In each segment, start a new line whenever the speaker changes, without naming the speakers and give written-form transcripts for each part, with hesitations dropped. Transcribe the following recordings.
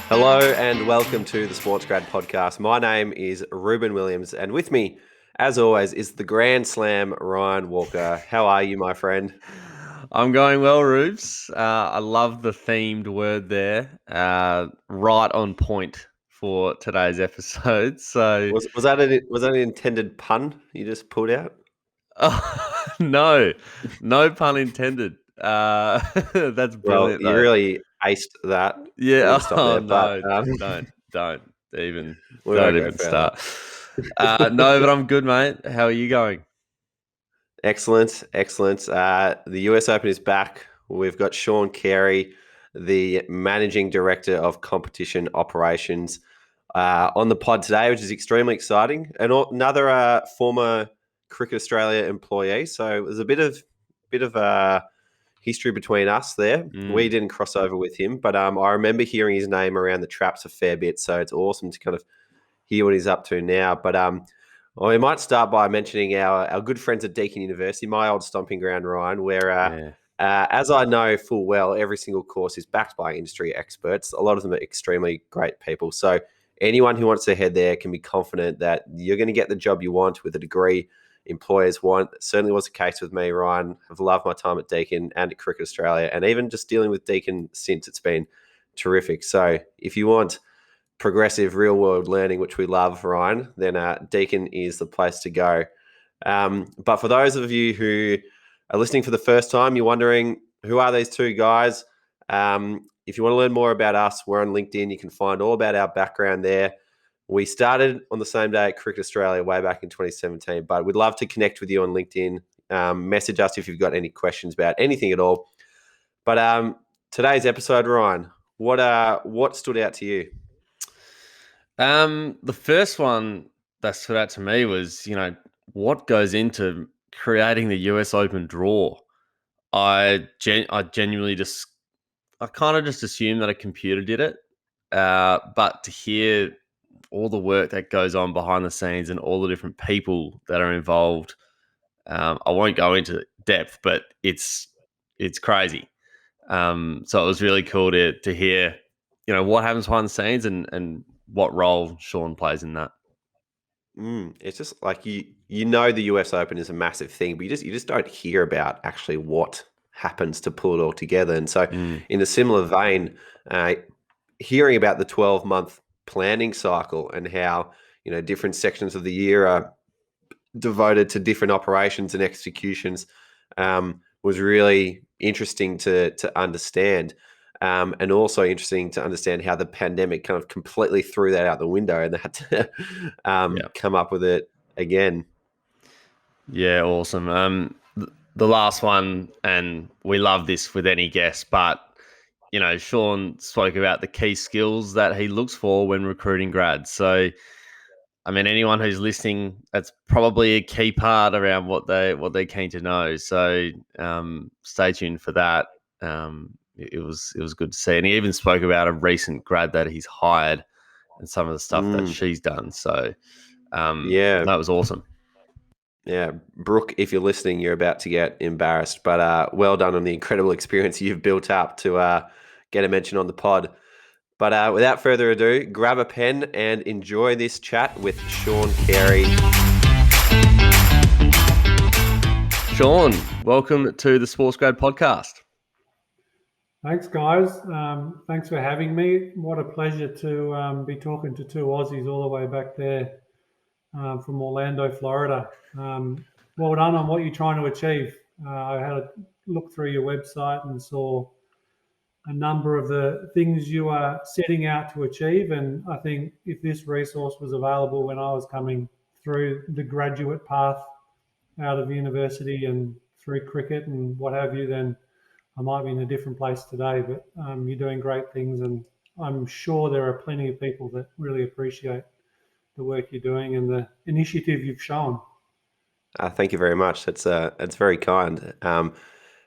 Hello and welcome to the SportsGrad podcast. My name is Ruben Williams, and with me, as always, is the Grand Slam Ryan Walker. How are you, my friend?
I'm going well, Rubes. I love the themed word there. Right on point for today's episode. So,
Was that an intended pun you just pulled out?
no pun intended. That's
Well,
brilliant,
you
though.
really aced that. We
Yeah.
need to stop
Oh
there, but
no, don't even
we
don't
won't go
even
further.
start. No, but I'm good, mate. How are you going?
Excellent. The US Open is back. We've got Sean Cary, the Managing Director of Competition Operations, on the pod today, which is extremely exciting. And another former Cricket Australia employee. So there's a bit of history between us there. We didn't cross over with him, but I remember hearing his name around the traps a fair bit. So it's awesome to kind of hear what he's up to now. But well, we might start by mentioning our good friends at Deakin University, my old stomping ground, Ryan, where, as I know full well, every single course is backed by industry experts. A lot of them are extremely great people. So anyone who wants to head there can be confident that you're going to get the job you want with a degree employers want. It certainly was the case with me, Ryan. I've loved my time at Deakin and at Cricket Australia, and even just dealing with Deakin since, it's been terrific. So if you want progressive real world learning, which we love, Ryan, then Deakin is the place to go. But for those of you who are listening for the first time, you're wondering, who are these two guys? If you want to learn more about us, we're on LinkedIn. You can find all about our background there. We started on the same day at Cricket Australia way back in 2017, but we'd love to connect with you on LinkedIn. Message us if you've got any questions about anything at all. But today's episode, Ryan, what stood out to you?
The first one that stood out to me was, what goes into creating the US Open draw. I genuinely I kind of just assumed that a computer did it. But to hear all the work that goes on behind the scenes and all the different people that are involved, I won't go into depth, but it's crazy. So it was really cool to hear, what happens behind the scenes and what role Sean plays in that.
It's just like you know the US Open is a massive thing, but you just don't hear about actually what happens to pull it all together. And so, in a similar vein, hearing about the 12-month planning cycle and how different sections of the year are devoted to different operations and executions was really interesting to understand. And also interesting to understand how the pandemic kind of completely threw that out the window and they had to come up with it again.
Yeah, awesome. The last one, and we love this with any guest, but Sean spoke about the key skills that he looks for when recruiting grads. So, I mean, anyone who's listening, that's probably a key part around what they're keen to know. So, stay tuned for that. It was good to see, and he even spoke about a recent grad that he's hired and some of the stuff that she's done. So, that was awesome.
Yeah, Brooke, if you're listening, you're about to get embarrassed, but well done on the incredible experience you've built up to get a mention on the pod. But without further ado, grab a pen and enjoy this chat with Sean Cary.
Sean, welcome to the SportsGrad podcast.
Thanks, guys. Thanks for having me. What a pleasure to be talking to two Aussies all the way back there from Orlando, Florida. Well done on what you're trying to achieve. I had a look through your website and saw a number of the things you are setting out to achieve. And I think if this resource was available when I was coming through the graduate path out of university and through cricket and what have you, then I might be in a different place today. But you're doing great things, and I'm sure there are plenty of people that really appreciate the work you're doing and the initiative you've shown.
Thank you very much. That's very kind.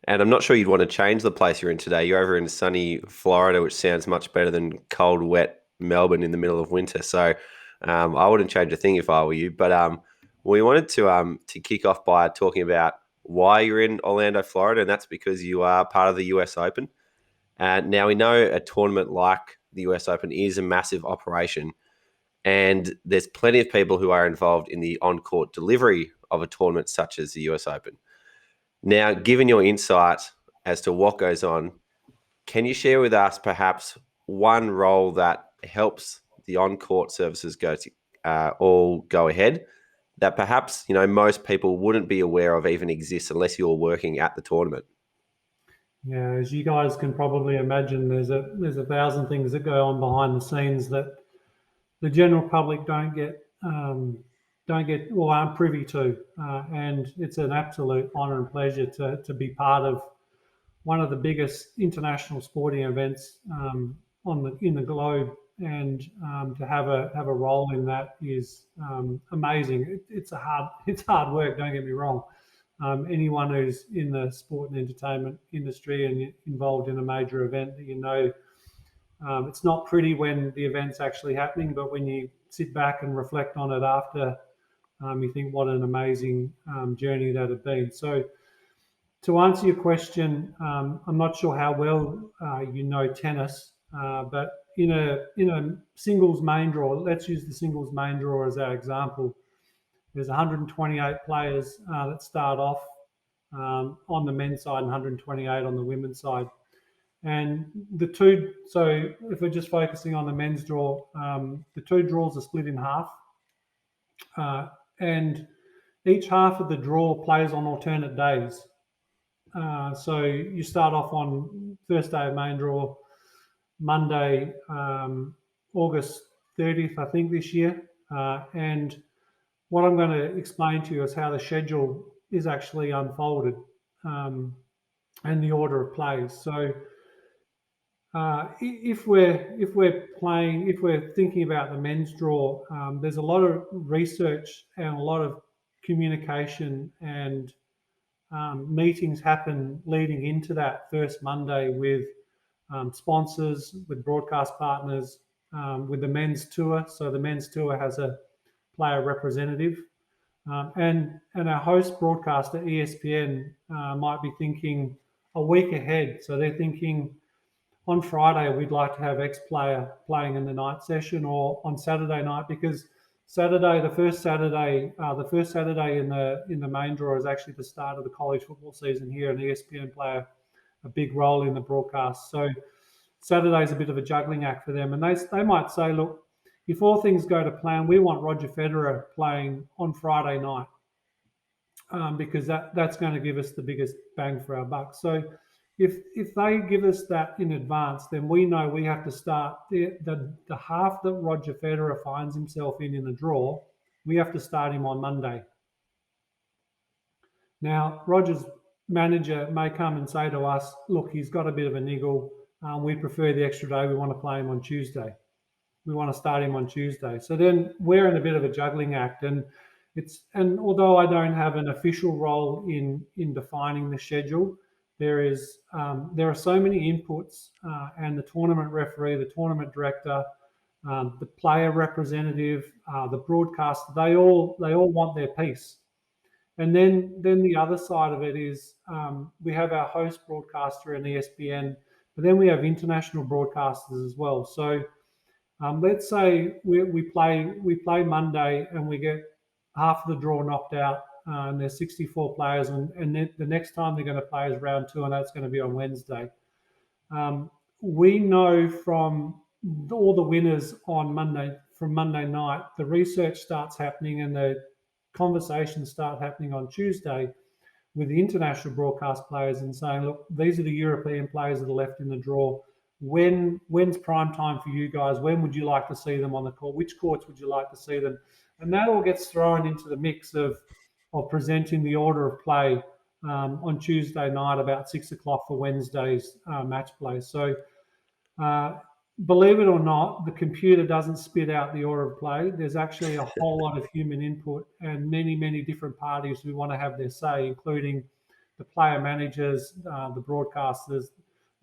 And I'm not sure you'd want to change the place you're in today. You're over in sunny Florida, which sounds much better than cold, wet Melbourne in the middle of winter. So I wouldn't change a thing if I were you. But we wanted to kick off by talking about why you're in Orlando, Florida, and that's because you are part of the US Open. Now, we know a tournament like the US Open is a massive operation, and there's plenty of people who are involved in the on-court delivery of a tournament such as the US Open. Now, given your insight as to what goes on, can you share with us perhaps one role that helps the on-court services all go ahead that perhaps most people wouldn't be aware of even exists unless you're working at the tournament?
Yeah, as you guys can probably imagine, there's a thousand things that go on behind the scenes that the general public don't get or aren't privy to, and it's an absolute honour and pleasure to be part of one of the biggest international sporting events in the globe, and to have a role in that is amazing. It's hard work. Don't get me wrong. Anyone who's in the sport and entertainment industry and involved in a major event, it's not pretty when the event's actually happening, but when you sit back and reflect on it after, you think what an amazing journey that had been. So, to answer your question, I'm not sure how well you know tennis, but in a singles main draw, let's use the singles main draw as our example. There's 128 players that start off on the men's side and 128 on the women's side. And so if we're just focusing on the men's draw, the two draws are split in half. And each half of the draw plays on alternate days. So you start off on first day of main draw, Monday, August 30th, I think, this year. And what I'm going to explain to you is how the schedule is actually unfolded and the order of plays. So if we're thinking about the men's draw, there's a lot of research and a lot of communication and meetings happen leading into that first Monday with sponsors, with broadcast partners, with the men's tour. So the men's tour has a player representative, and our host broadcaster ESPN might be thinking a week ahead. So they're thinking, on Friday we'd like to have X player playing in the night session, or on Saturday night, because the first Saturday in the main draw is actually the start of the college football season here, and ESPN play a big role in the broadcast. So Saturday's a bit of a juggling act for them, and they might say, look, if all things go to plan, we want Roger Federer playing on Friday night, because that's going to give us the biggest bang for our buck. So if they give us that in advance, then we know we have to start the half that Roger Federer finds himself in the draw. We have to start him on Monday. Now, Roger's manager may come and say to us, look, he's got a bit of a niggle. We prefer the extra day. We want to play him on Tuesday. We want to start him on Tuesday. So then we're in a bit of a juggling act. And although I don't have an official role in defining the schedule, there are so many inputs, and the tournament referee, the tournament director, the player representative, the broadcaster, they all want their piece. And then the other side of it is we have our host broadcaster and ESPN, but then we have international broadcasters as well. So let's say we play Monday and we get half of the draw knocked out, and there's 64 players, and then the next time they're going to play is round 2, and that's going to be on Wednesday. We know from all the winners from Monday night, the research starts happening and the conversations start happening on Tuesday with the international broadcast players and saying, look, these are the European players that are left in the draw. When's prime time for you guys? When would you like to see them on the court? Which courts would you like to see them? And that all gets thrown into the mix of presenting the order of play on Tuesday night about 6 o'clock for Wednesday's match play. So believe it or not, the computer doesn't spit out the order of play. There's actually a whole lot of human input and many, many different parties who want to have their say, including the player managers, the broadcasters,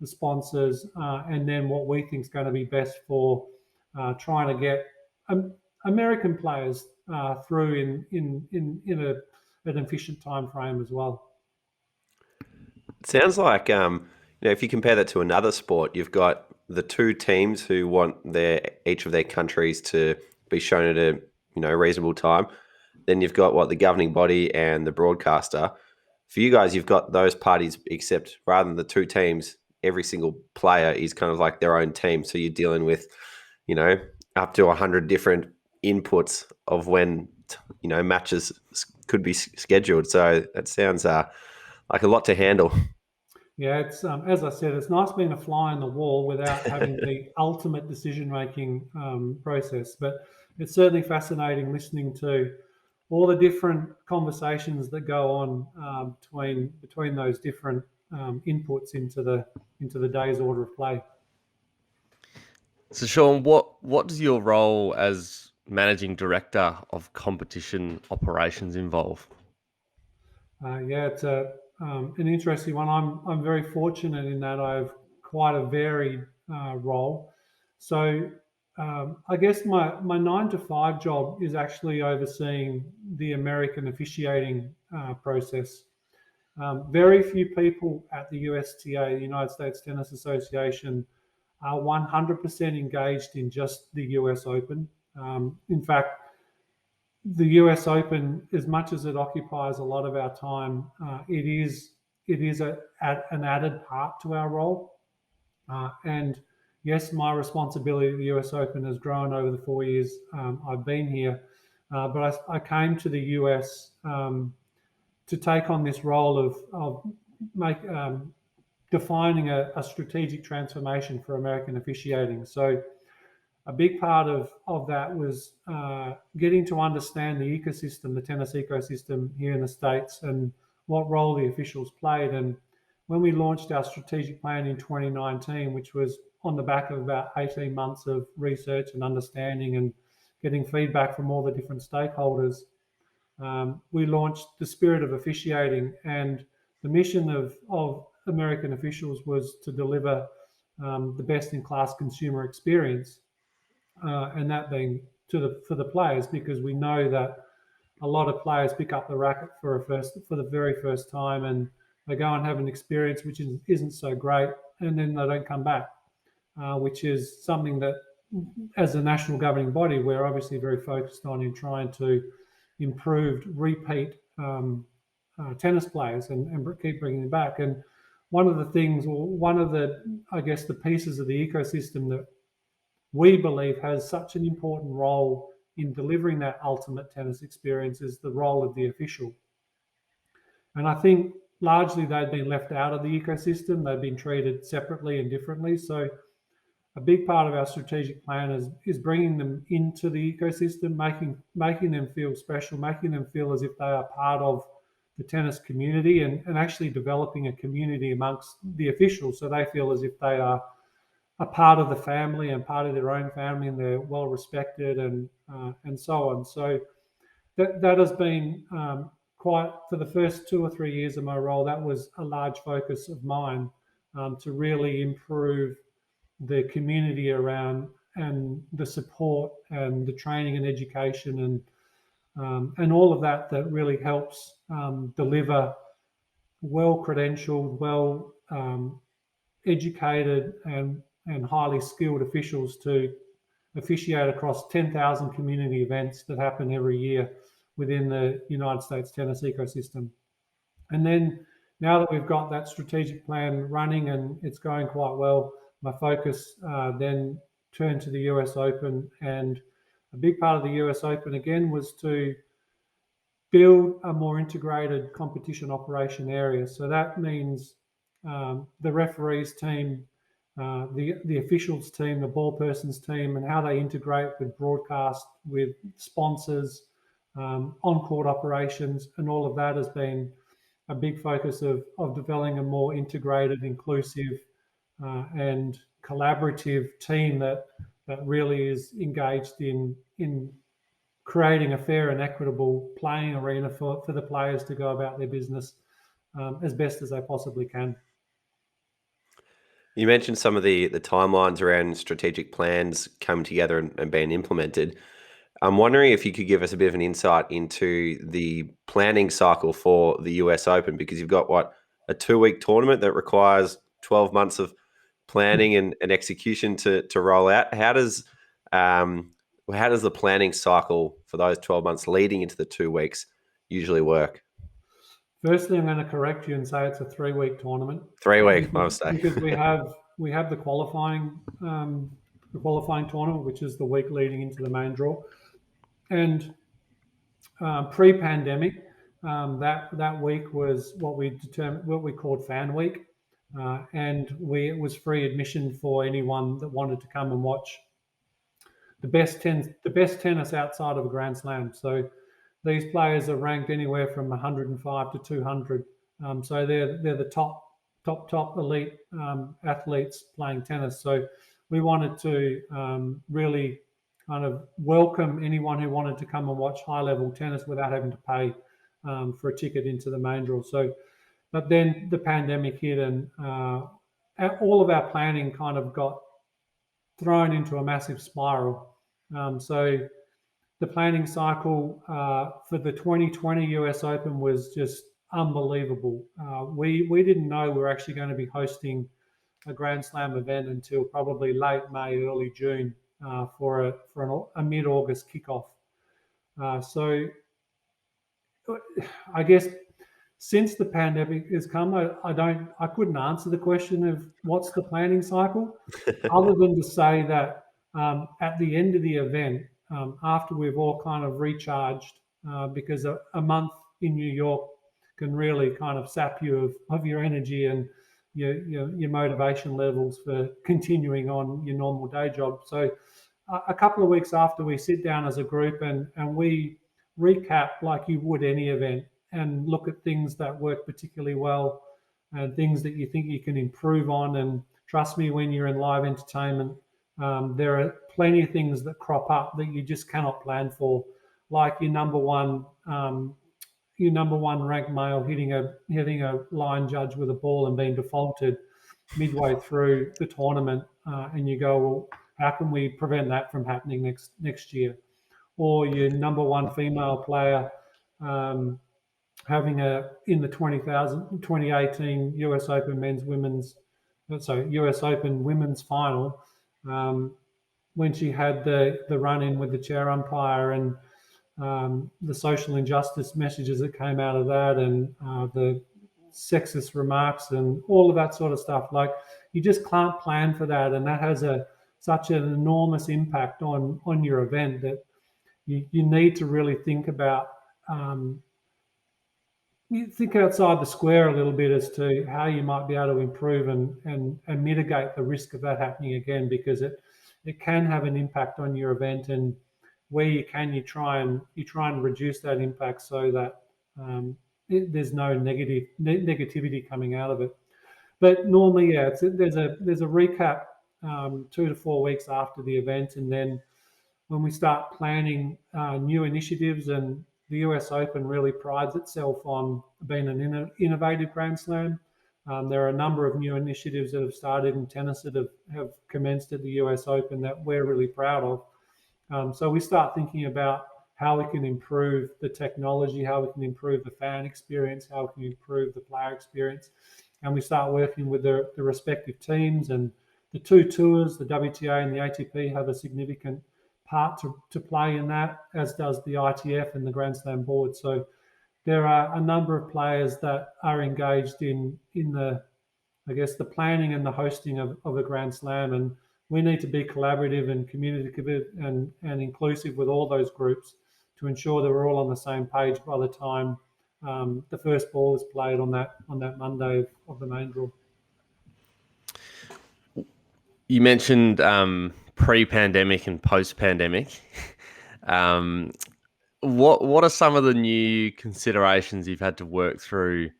the sponsors, and then what we think is going to be best for trying to get American players through in an efficient time frame as well.
Sounds like if you compare that to another sport, you've got the two teams who want each of their countries to be shown at a reasonable time. Then you've got the governing body and the broadcaster. For you guys, you've got those parties, except rather than the two teams, every single player is kind of like their own team. So you're dealing with, up to 100 different inputs of when matches could be scheduled. So that sounds like a lot to handle.
Yeah, it's as I said, it's nice being a fly on the wall without having the ultimate decision-making process. But it's certainly fascinating listening to all the different conversations that go on between those different inputs into the day's order of play.
So, Sean, what does your role as managing director of competition operations involve?
Yeah, it's an interesting one. I'm very fortunate in that I have quite a varied role. So I guess my 9 to 5 job is actually overseeing the American officiating process. Very few people at the USTA, the United States Tennis Association, are 100% engaged in just the US Open. In fact, the US Open, as much as it occupies a lot of our time, it is an added part to our role. And yes, my responsibility at the US Open has grown over the 4 years I've been here. But I came to the US to take on this role of defining a strategic transformation for American officiating. So a big part of that was getting to understand the ecosystem, the tennis ecosystem here in the States, and what role the officials played. And when we launched our strategic plan in 2019, which was on the back of about 18 months of research and understanding and getting feedback from all the different stakeholders, we launched the Spirit of Officiating. And the mission of American officials was to deliver the best-in-class consumer experience. And that being for the players, because we know that a lot of players pick up the racket for the very first time, and they go and have an experience which isn't so great, and then they don't come back, which is something that, as a national governing body, we're obviously very focused on in trying to improve repeat tennis players and keep bringing them back. And one of the things, or one of the, I guess, the pieces of the ecosystem that we believe has such an important role in delivering that ultimate tennis experience is the role of the official. And I think largely they've been left out of the ecosystem. They've been treated separately and differently. So a big part of our strategic plan is bringing them into the ecosystem, making them feel special, making them feel as if they are part of the tennis community, and actually developing a community amongst the officials so they feel as if they are a part of the family and part of their own family, and they're well respected and so on. So that has been quite, for the first 2 or 3 years of my role, that was a large focus of mine, to really improve the community around and the support and the training and education and all of that really helps deliver well-credentialed, well educated and highly skilled officials to officiate across 10,000 community events that happen every year within the United States tennis ecosystem. And then now that we've got that strategic plan running and it's going quite well, my focus then turned to the US Open. And a big part of the US Open, again, was to build a more integrated competition operation area. So that means the referees team, the officials team, the ball persons team, and how they integrate with broadcast, with sponsors, on-court operations, and all of that has been a big focus of developing a more integrated, inclusive, and collaborative team that really is engaged in creating a fair and equitable playing arena for the players to go about their business as best as they possibly can.
You mentioned some of the timelines around strategic plans coming together and being implemented. I'm wondering if you could give us a bit of an insight into the planning cycle for the US Open, because you've got a 2-week tournament that requires 12 months of planning and execution to roll out. How does the planning cycle for those 12 months leading into the 2 weeks usually work?
Firstly, I'm going to correct you and say it's a 3-week tournament.
3-week, my mistake.
Because we have the qualifying tournament, which is the week leading into the main draw, and pre-pandemic, that week was what we called Fan Week, and it was free admission for anyone that wanted to come and watch the best tennis outside of a Grand Slam. So these players are ranked anywhere from 105 to 200. So they're the top elite athletes playing tennis. So we wanted to really kind of welcome anyone who wanted to come and watch high-level tennis without having to pay for a ticket into the main draw. So, but then the pandemic hit, and all of our planning kind of got thrown into a massive spiral. So the planning cycle for the 2020 US Open was just unbelievable. We didn't know we were actually going to be hosting a Grand Slam event until probably late May, early June for a mid-August kickoff. So I guess since the pandemic has come, I couldn't answer the question of what's the planning cycle, other than to say that at the end of the event, after we've all kind of recharged, because a month in New York can really kind of sap you of your energy and your motivation levels for continuing on your normal day job. So a couple of weeks after, we sit down as a group and we recap like you would any event and look at things that work particularly well and things that you think you can improve on. And trust me, when you're in live entertainment, there are plenty of things that crop up that you just cannot plan for, like your number one ranked male hitting a line judge with a ball and being defaulted midway through the tournament, and you go, well, how can we prevent that from happening next year? Or your number one female player having in the 2018 US Open women's final, when she had the run-in with the chair umpire and the social injustice messages that came out of that, and the sexist remarks and all of that sort of stuff. Like, you just can't plan for that, and that has such an enormous impact on your event that you need to really think about. You think outside the square a little bit as to how you might be able to improve and mitigate the risk of that happening again, because it can have an impact on your event, and where you can, you try and reduce that impact so that there's no negativity coming out of it. But normally, yeah, there's a recap 2 to 4 weeks after the event, and then when we start planning new initiatives, and the US Open really prides itself on being an innovative Grand Slam. There are a number of new initiatives that have started in tennis that have commenced at the US Open that we're really proud of. So we start thinking about how we can improve the technology, how we can improve the fan experience, how we can improve the player experience. And we start working with the respective teams, and the two tours, the WTA and the ATP, have a significant part to play in that, as does the ITF and the Grand Slam board. So there are a number of players that are engaged in the planning and the hosting of a Grand Slam, and we need to be collaborative and communicative and inclusive with all those groups to ensure that we're all on the same page by the time the first ball is played on that Monday of the main draw.
You mentioned pre-pandemic and post-pandemic. What are some of the new considerations you've had to work through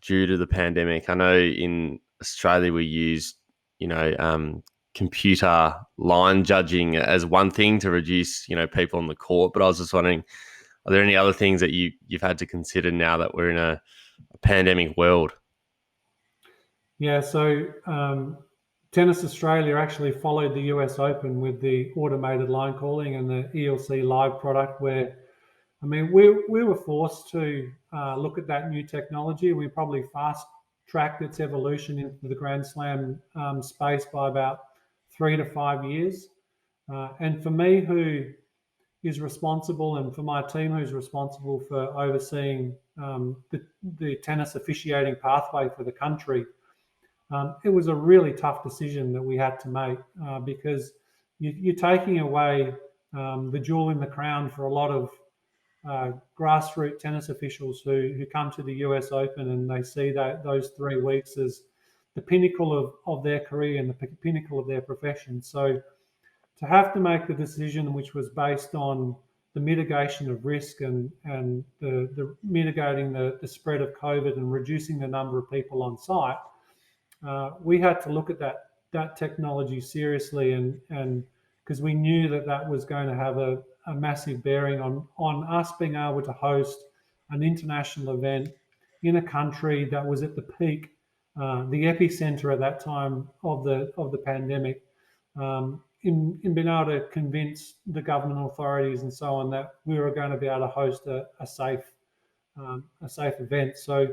due to the pandemic? I know in Australia we used, computer line judging as one thing to reduce, people on the court. But I was just wondering, are there any other things that you've had to consider now that we're in a pandemic world?
Yeah, so Tennis Australia actually followed the US Open with the automated line calling and the ELC Live product, where, we were forced to look at that new technology. We probably tracked its evolution into the Grand Slam space by about 3 to 5 years. And for me, who is responsible, and for my team who's responsible for overseeing the tennis officiating pathway for the country, it was a really tough decision that we had to make because you're taking away the jewel in the crown for a lot of grassroots tennis officials who come to the US Open, and they see that those 3 weeks as the pinnacle of their career and the pinnacle of their profession. So to have to make the decision, which was based on the mitigation of risk and the mitigating the spread of COVID and reducing the number of people on site, we had to look at that technology seriously, and because we knew that was going to have a massive bearing on us being able to host an international event in a country that was at the peak, the epicenter at that time of the pandemic, in being able to convince the government authorities and so on that we were going to be able to host a safe event. So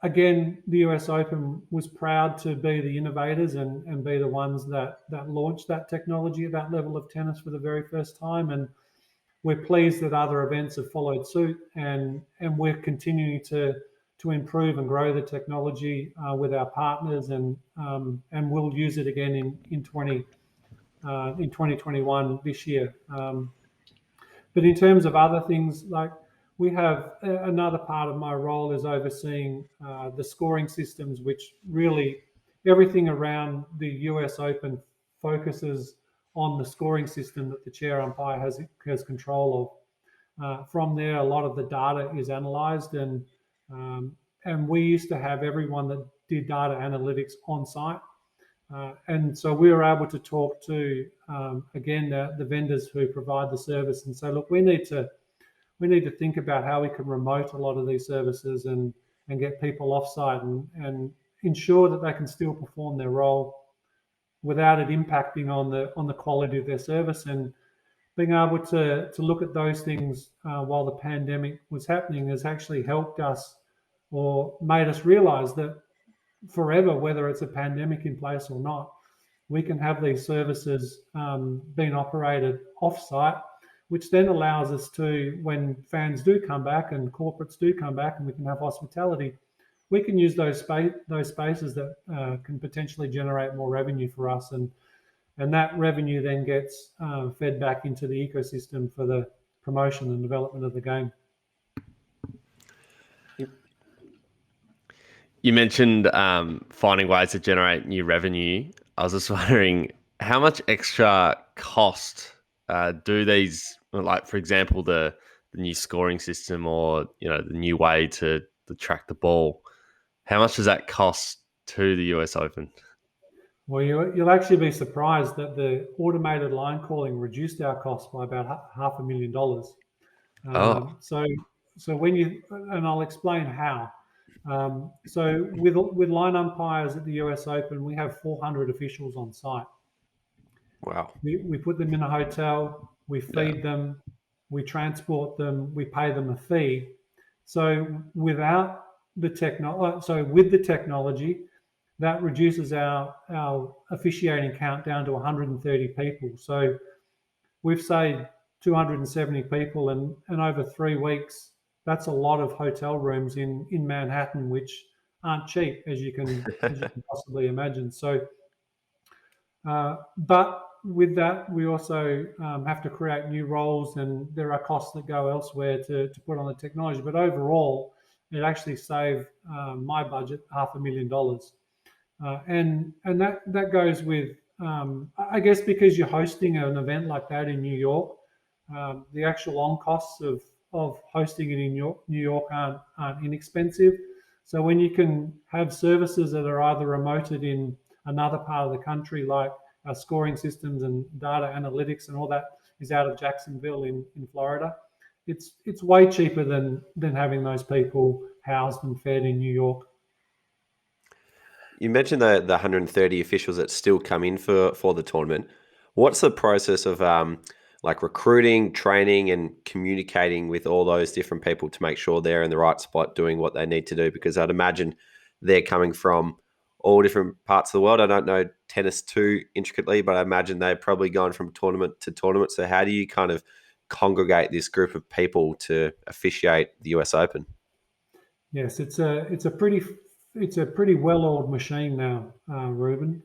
again, the US Open was proud to be the innovators and be the ones that launched that technology at that level of tennis for the very first time. And we're pleased that other events have followed suit, and we're continuing to improve and grow the technology with our partners, and we'll use it again in 2021 this year. But in terms of other things, like we have another part of my role is overseeing the scoring systems, which really everything around the US Open focuses on the scoring system that the chair umpire has control of. From there, a lot of the data is analysed, and we used to have everyone that did data analytics on site. And so we were able to talk to, again, the vendors who provide the service and say, look, we need to think about how we can remote a lot of these services and get people off-site and ensure that they can still perform their role without it impacting on the quality of their service. And being able to look at those things while the pandemic was happening has actually helped us, or made us realize that forever, whether it's a pandemic in place or not, we can have these services being operated off-site, which then allows us to, when fans do come back and corporates do come back and we can have hospitality, we can use those spaces that can potentially generate more revenue for us, and that revenue then gets fed back into the ecosystem for the promotion and development of the game.
You mentioned finding ways to generate new revenue. I was just wondering, how much extra cost do these, like for example, the new scoring system, or the new way to track the ball? How much does that cost to the US Open?
Well, you'll actually be surprised that the automated line calling reduced our costs by about $500,000. So when and I'll explain how. So with line umpires at the US Open, we have 400 officials on site.
Wow.
We put them in a hotel, we feed them, we transport them, we pay them a fee. So with the technology, that reduces our officiating count down to 130 people. So we've saved 270 people, and over 3 weeks, that's a lot of hotel rooms in Manhattan, which aren't cheap, as you can possibly imagine. So, but with that, we also have to create new roles, and there are costs that go elsewhere to put on the technology. But overall, it actually saved my budget $500,000. And that goes with, I guess, because you're hosting an event like that in New York, the actual on costs of hosting it in New York aren't inexpensive. So when you can have services that are either remoted in another part of the country, like our scoring systems and data analytics and all that is out of Jacksonville in Florida, it's way cheaper than having those people housed and fed in New York.
You mentioned the 130 officials that still come in for the tournament. What's the process of like recruiting, training, and communicating with all those different people to make sure they're in the right spot doing what they need to do? Because I'd imagine they're coming from all different parts of the world. I don't know tennis too intricately, but I imagine they're probably going from tournament to tournament. So how do you kind of congregate this group of people to officiate the US Open?
Yes, it's a pretty well-oiled machine now, Ruben.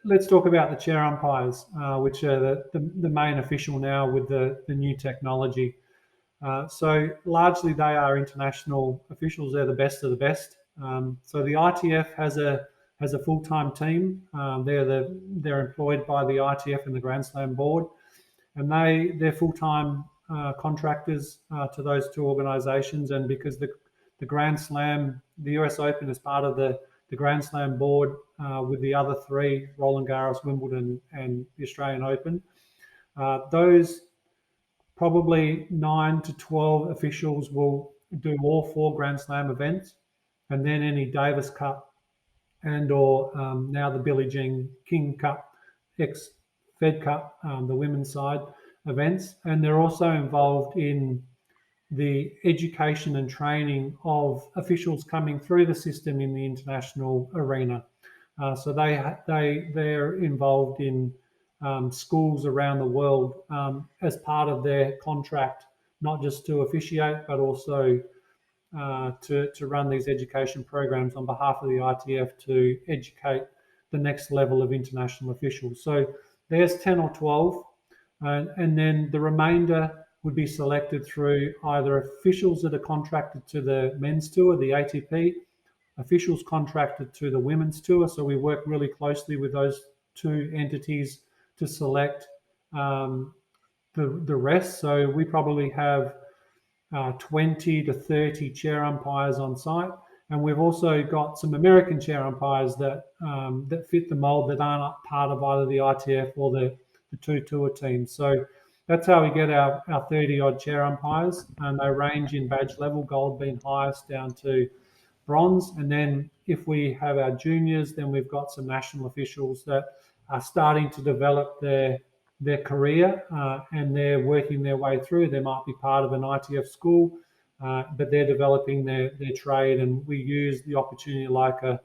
Let's talk about the chair umpires, which are the main official now with the new technology. So largely they are international officials. They're the best of the best. So the ITF has a full-time team. They're employed by the ITF and the Grand Slam board, and they're full-time contractors to those two organisations. And because the Grand Slam, the US Open is part of the Grand Slam board with the other three, Roland Garros, Wimbledon, and the Australian Open, those probably 9 to 12 officials will do all 4 Grand Slam events, and then any Davis Cup and or now the Billie Jean King Cup, ex-Fed Cup, the women's side events. And they're also involved in the education and training of officials coming through the system in the international arena. So they're involved in schools around the world as part of their contract, not just to officiate, but also to run these education programs on behalf of the ITF to educate the next level of international officials. So there's 10 or 12, and then the remainder would be selected through either officials that are contracted to the men's tour, the ATP, officials contracted to the women's tour. So we work really closely with those two entities to select the rest. So we probably have 20 to 30 chair umpires on site, and we've also got some American chair umpires that fit the mold that aren't part of either the ITF or the two tour teams. So that's how we get our 30 odd chair umpires, and they range in badge level, gold being highest, down to bronze. And then if we have our juniors, then we've got some national officials that are starting to develop their career and they're working their way through. They might be part of an ITF school, but they're developing their trade, and we use the opportunity like the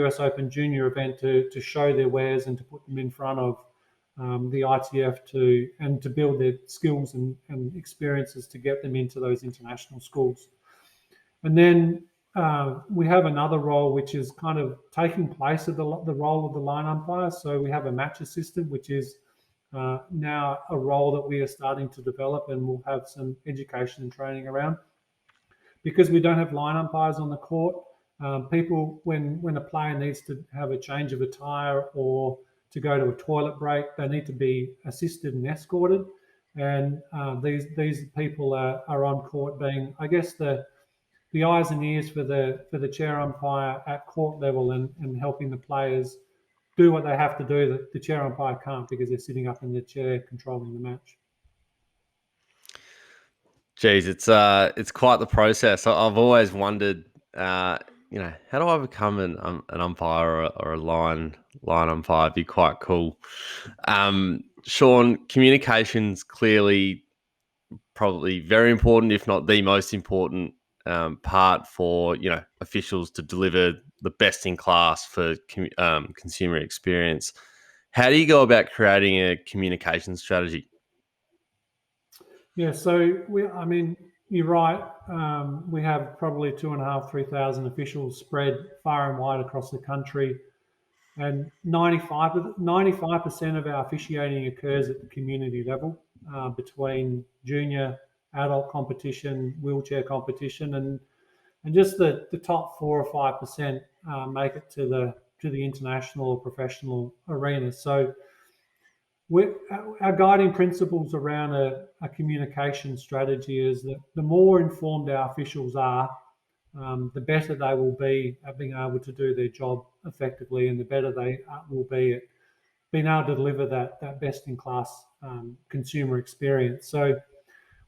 US Open Junior event to show their wares and to put them in front of the ITF to build their skills and experiences to get them into those international schools. And then we have another role which is kind of taking place of the role of the line umpire. So we have a match assistant, which is now a role that we are starting to develop, and we'll have some education and training around. Because we don't have line umpires on the court, people, when a player needs to have a change of attire or to go to a toilet break, they need to be assisted and escorted. And these people are on court being, I guess, the eyes and ears for the chair umpire at court level, and helping the players do what they have to do that the chair umpire can't, because they're sitting up in the chair controlling the match.
Geez, it's quite the process. I've always wondered, how do I become an umpire or a line umpire? It'd be quite cool. Sean, communication's clearly probably very important, if not the most important part for officials to deliver the best in class for consumer experience. How do you go about creating a communication strategy?
Yeah, so you're right. We have probably 2,500, 3,000 officials spread far and wide across the country, and 95% of our officiating occurs at the community level, between junior, adult competition, wheelchair competition, and just the top 4 or 5% make it to the international or professional arena. So our guiding principles around a communication strategy is that the more informed our officials are, the better they will be at being able to do their job effectively, and the better they will be at being able to deliver that best-in-class consumer experience. So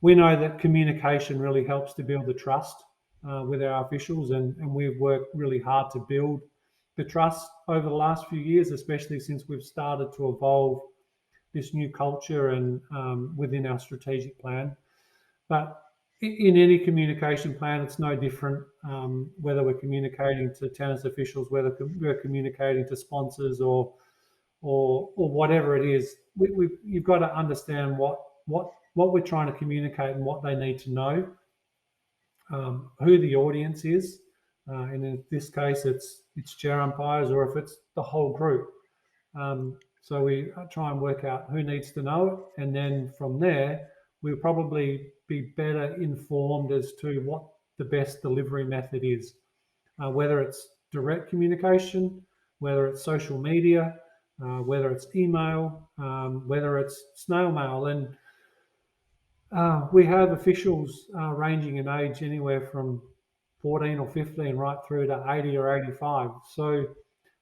we know that communication really helps to build the trust with our officials, and we've worked really hard to build the trust over the last few years, especially since we've started to evolve this new culture and within our strategic plan. But in any communication plan, it's no different. Whether we're communicating to tennis officials, whether we're communicating to sponsors, or whatever it is, you've got to understand what we're trying to communicate and what they need to know, who the audience is, and in this case, it's chair umpires, or if it's the whole group. So we try and work out who needs to know it, and then from there, we'll probably be better informed as to what the best delivery method is, whether it's direct communication, whether it's social media, whether it's email, whether it's snail mail. And we have officials ranging in age anywhere from 14 or 15 right through to 80 or 85. So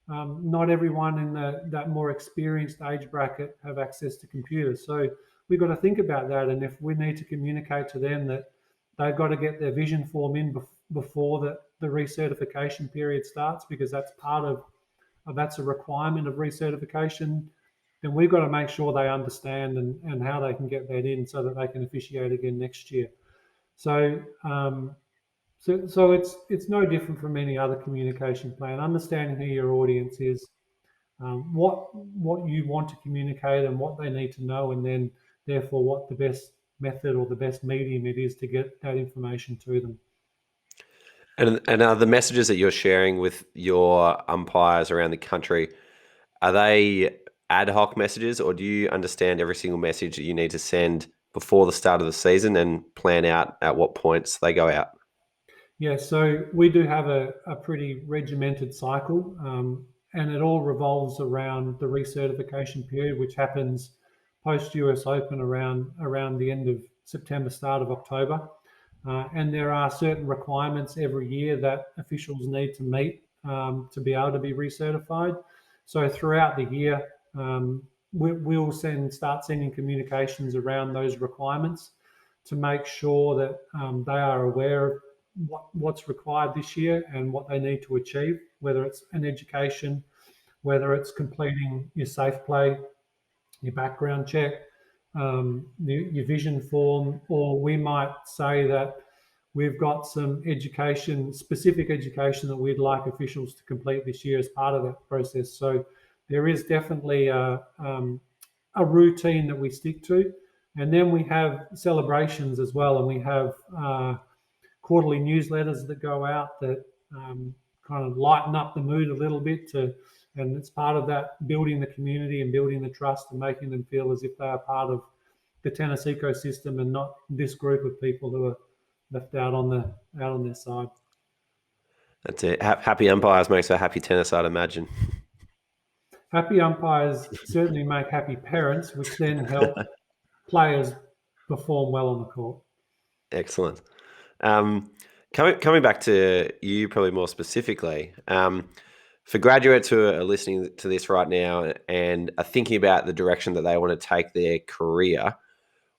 not everyone in that more experienced age bracket have access to computers. So we've got to think about that. And if we need to communicate to them that they've got to get their vision form in before the recertification period starts, because that's that's a requirement of recertification, then we've got to make sure they understand and how they can get that in so that they can officiate again next year. So so it's no different from any other communication plan. Understanding who your audience is, what you want to communicate and what they need to know, and then therefore what the best method or the best medium it is to get that information to them.
And are the messages that you're sharing with your umpires around the country, are they ad hoc messages, or do you understand every single message that you need to send before the start of the season and plan out at what points they go out?
Yeah, so we do have a pretty regimented cycle, and it all revolves around the recertification period, which happens post US Open around the end of September, start of October. And there are certain requirements every year that officials need to meet to be able to be recertified. So throughout the year, we'll start sending communications around those requirements to make sure that they are aware of what's required this year and what they need to achieve, whether it's an education, whether it's completing your safe play, your background check, your vision form, or we might say that we've got some specific education that we'd like officials to complete this year as part of that process. So there is definitely a routine that we stick to. And then we have celebrations as well, and we have quarterly newsletters that go out that kind of lighten up the mood a little bit, and it's part of that building the community and building the trust and making them feel as if they are part of the tennis ecosystem and not this group of people who are left out on their side.
That's it. Happy umpires makes a happy tennis, I'd imagine.
Happy umpires certainly make happy parents, which then help players perform well on the court.
Excellent. Coming back to you, probably more specifically, for graduates who are listening to this right now and are thinking about the direction that they want to take their career,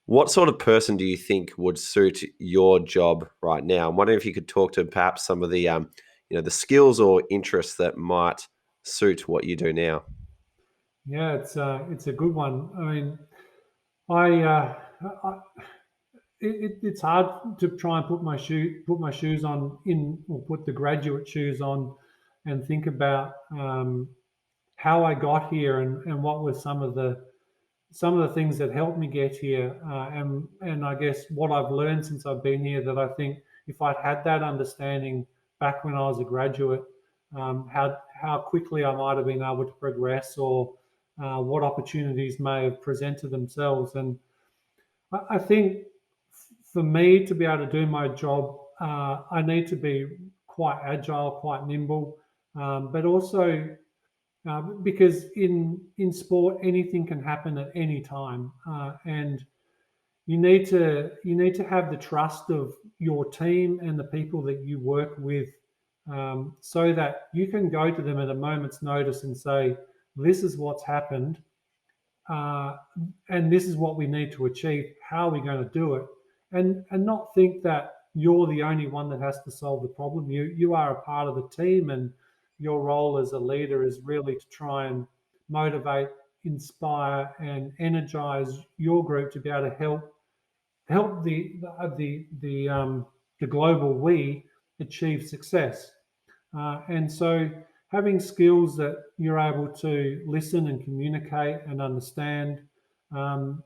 what sort of person do you think would suit your job right now? I'm wondering if you could talk to perhaps some of the the skills or interests that might suit what you do now.
Yeah, it's a good one. I mean, it's hard to try and put my shoes on or put the graduate shoes on and think about how I got here and what were some of the things that helped me get here, and I guess what I've learned since I've been here, that I think if I'd had that understanding back when I was a graduate, how quickly I might have been able to progress, or what opportunities may have presented themselves. And I think for me to be able to do my job, I need to be quite agile, quite nimble, but also because in sport anything can happen at any time, and you need to have the trust of your team and the people that you work with, so that you can go to them at a moment's notice and say, this is what's happened, and this is what we need to achieve. How are we going to do it? And not think that you're the only one that has to solve the problem. You are a part of the team, and your role as a leader is really to try and motivate, inspire, and energize your group to be able to help the global we achieve success. And so having skills that you're able to listen and communicate and understand, and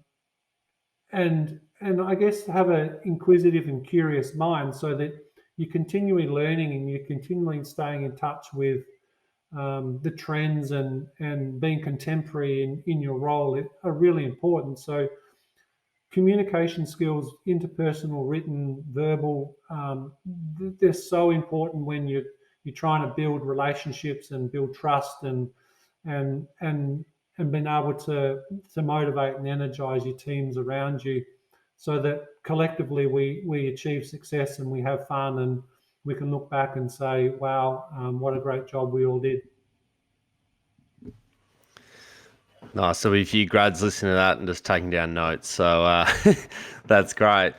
I guess have an inquisitive and curious mind, so that you're continually learning and you're continually staying in touch with the trends and being contemporary in your role are really important. So communication skills, interpersonal, written, verbal, they're so important when you're trying to build relationships and build trust and being able to motivate and energize your teams around you, so that collectively we achieve success and we have fun and we can look back and say, wow, what a great job we all did.
Nice. So a few grads listening to that and just taking down notes. So that's great.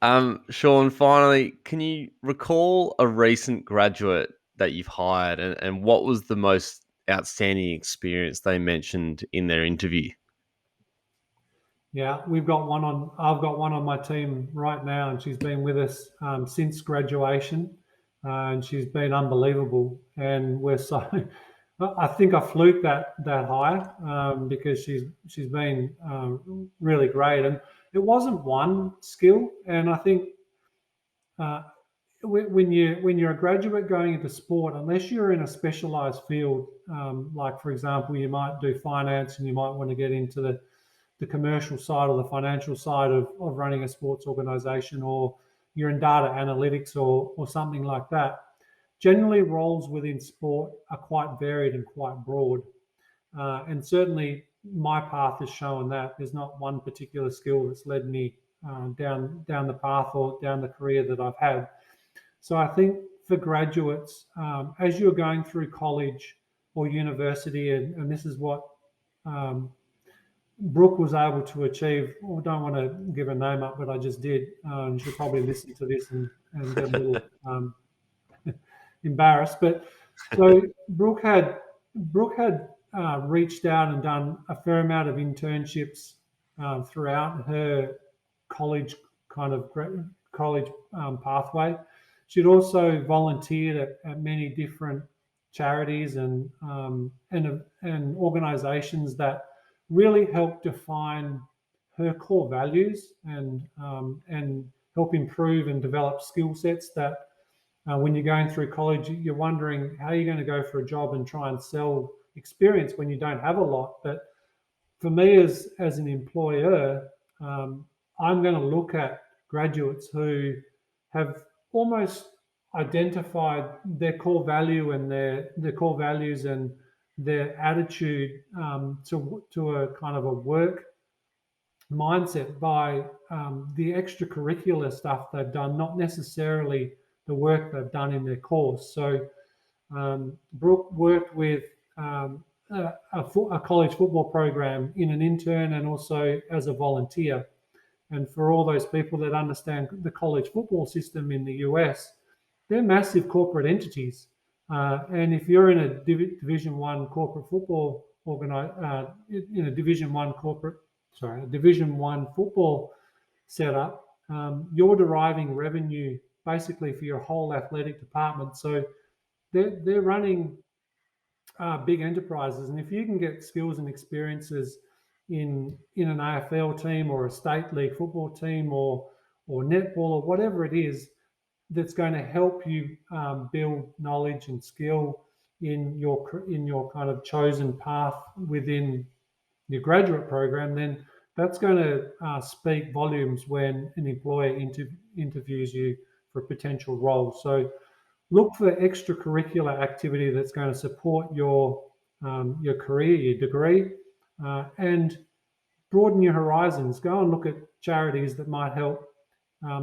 Sean, finally, can you recall a recent graduate that you've hired and what was the most outstanding experience they mentioned in their interview?
Yeah, I've got one on my team right now, and she's been with us since graduation, and she's been unbelievable. And we're so, I think I fluked that hire because she's been really great. And it wasn't one skill, and I think when you're a graduate going into sport, unless you're in a specialized field, like for example, you might do finance and you might want to get into the commercial side or the financial side of running a sports organization, or you're in data analytics or something like that. Generally, roles within sport are quite varied and quite broad. And certainly my path has shown that there's not one particular skill that's led me down the path or down the career that I've had. So I think for graduates, as you're going through college or university, and this is what Brooke was able to achieve. I don't want to give her name up, but I just did. She'll probably listen to this and get a little embarrassed. But so Brooke had reached out and done a fair amount of internships throughout her college pathway. She'd also volunteered at many different charities and organisations that really help define her core values and help improve and develop skill sets that when you're going through college, you're wondering how you're going to go for a job and try and sell experience when you don't have a lot. But for me as an employer, I'm going to look at graduates who have almost identified their core value and their core values and their attitude to a kind of a work mindset by the extracurricular stuff they've done, not necessarily the work they've done in their course. So Brooke worked with a college football program in an intern and also as a volunteer. And for all those people that understand the college football system in the US, they're massive corporate entities. And if you're in a Division One corporate football in a Division One football setup, you're deriving revenue basically for your whole athletic department. So they're running big enterprises, and if you can get skills and experiences in an AFL team or a state league football team or netball or whatever it is, that's going to help you build knowledge and skill in your kind of chosen path within your graduate program, then that's going to speak volumes when an employer interviews you for a potential role. So look for extracurricular activity that's going to support your career, your degree, and broaden your horizons. Go and look at charities that might help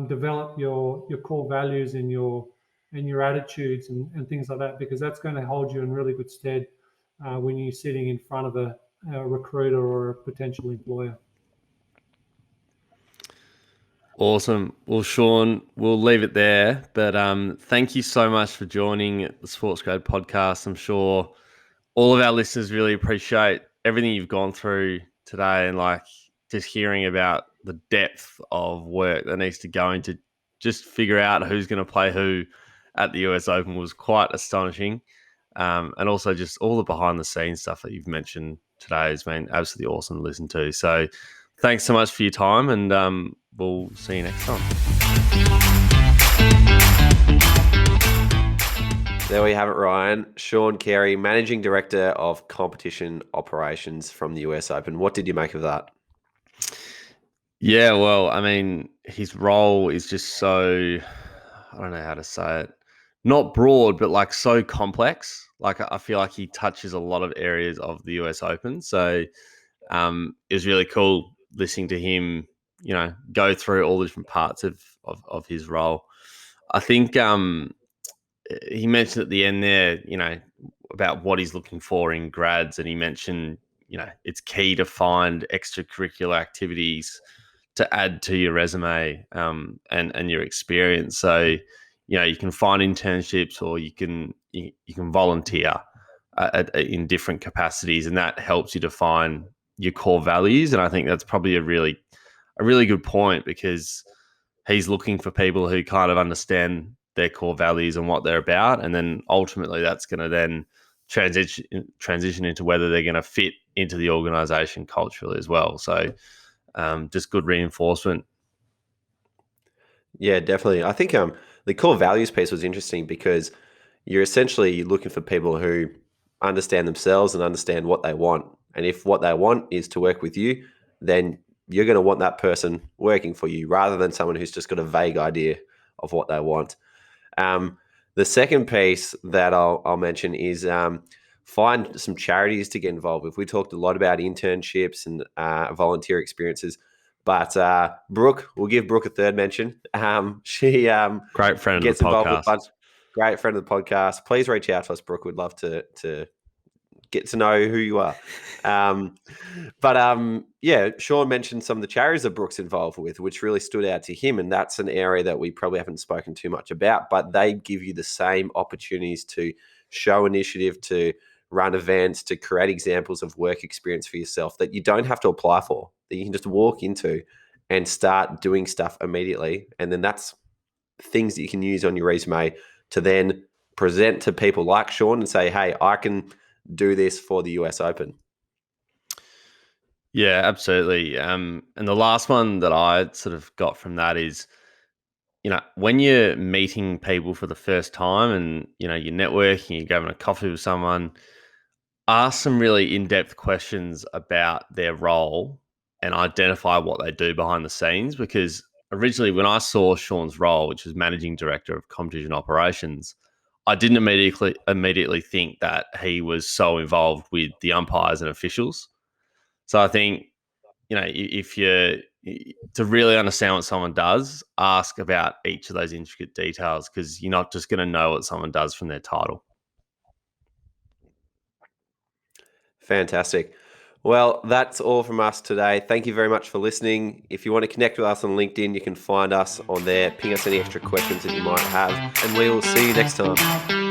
develop your core values and your attitudes and things like that, because that's going to hold you in really good stead when you're sitting in front of a recruiter or a potential employer.
Awesome. Well, Sean, we'll leave it there. But thank you so much for joining the SportsGrad podcast. I'm sure all of our listeners really appreciate everything you've gone through today and like just hearing about the depth of work that needs to go into just figure out who's going to play who at the US Open was quite astonishing. And also just all the behind the scenes stuff that you've mentioned today has been absolutely awesome to listen to. So thanks so much for your time, and we'll see you next time.
There we have it, Ryan. Sean Cary, Managing Director of Competition Operations from the US Open. What did you make of that?
Yeah, well, I mean, his role is just so, I don't know how to say it, not broad, but like so complex. Like I feel like he touches a lot of areas of the US Open. So it was really cool listening to him, go through all the different parts of his role. I think he mentioned at the end there, about what he's looking for in grads, and he mentioned, it's key to find extracurricular activities to add to your resume and your experience. So, you can find internships, or you can volunteer in different capacities, and that helps you define your core values. And I think that's probably a really good point, because he's looking for people who kind of understand their core values and what they're about, and then ultimately that's going to then transition into whether they're going to fit into the organization culturally as well. So just good reinforcement.
Yeah, definitely. I think the core values piece was interesting, because you're essentially looking for people who understand themselves and understand what they want. And if what they want is to work with you, then you're going to want that person working for you, rather than someone who's just got a vague idea of what they want. The second piece that I'll mention is find some charities to get involved with. We talked a lot about internships and volunteer experiences, but Brooke, we'll give Brooke a third mention. She
great friend
gets
of the
involved
podcast.
with a bunch. Great friend of the podcast. Please reach out to us, Brooke. We'd love to get to know who you are. Yeah, Sean mentioned some of the charities that Brooke's involved with, which really stood out to him. And that's an area that we probably haven't spoken too much about, but they give you the same opportunities to show initiative, to run events, to create examples of work experience for yourself that you don't have to apply for, that you can just walk into and start doing stuff immediately. And then that's things that you can use on your resume to then present to people like Sean and say, hey, I can do this for the US Open.
Yeah, absolutely. And the last one that I sort of got from that is, when you're meeting people for the first time and, you're networking, you're grabbing a coffee with someone, ask some really in-depth questions about their role and identify what they do behind the scenes. Because originally when I saw Sean's role, which was Managing Director of Competition Operations, I didn't immediately think that he was so involved with the umpires and officials. So I think, if to really understand what someone does, ask about each of those intricate details, because you're not just going to know what someone does from their title.
Fantastic. Well, that's all from us today. Thank you very much for listening. If you want to connect with us on LinkedIn, you can find us on there. Ping us any extra questions that you might have, and we will see you next time.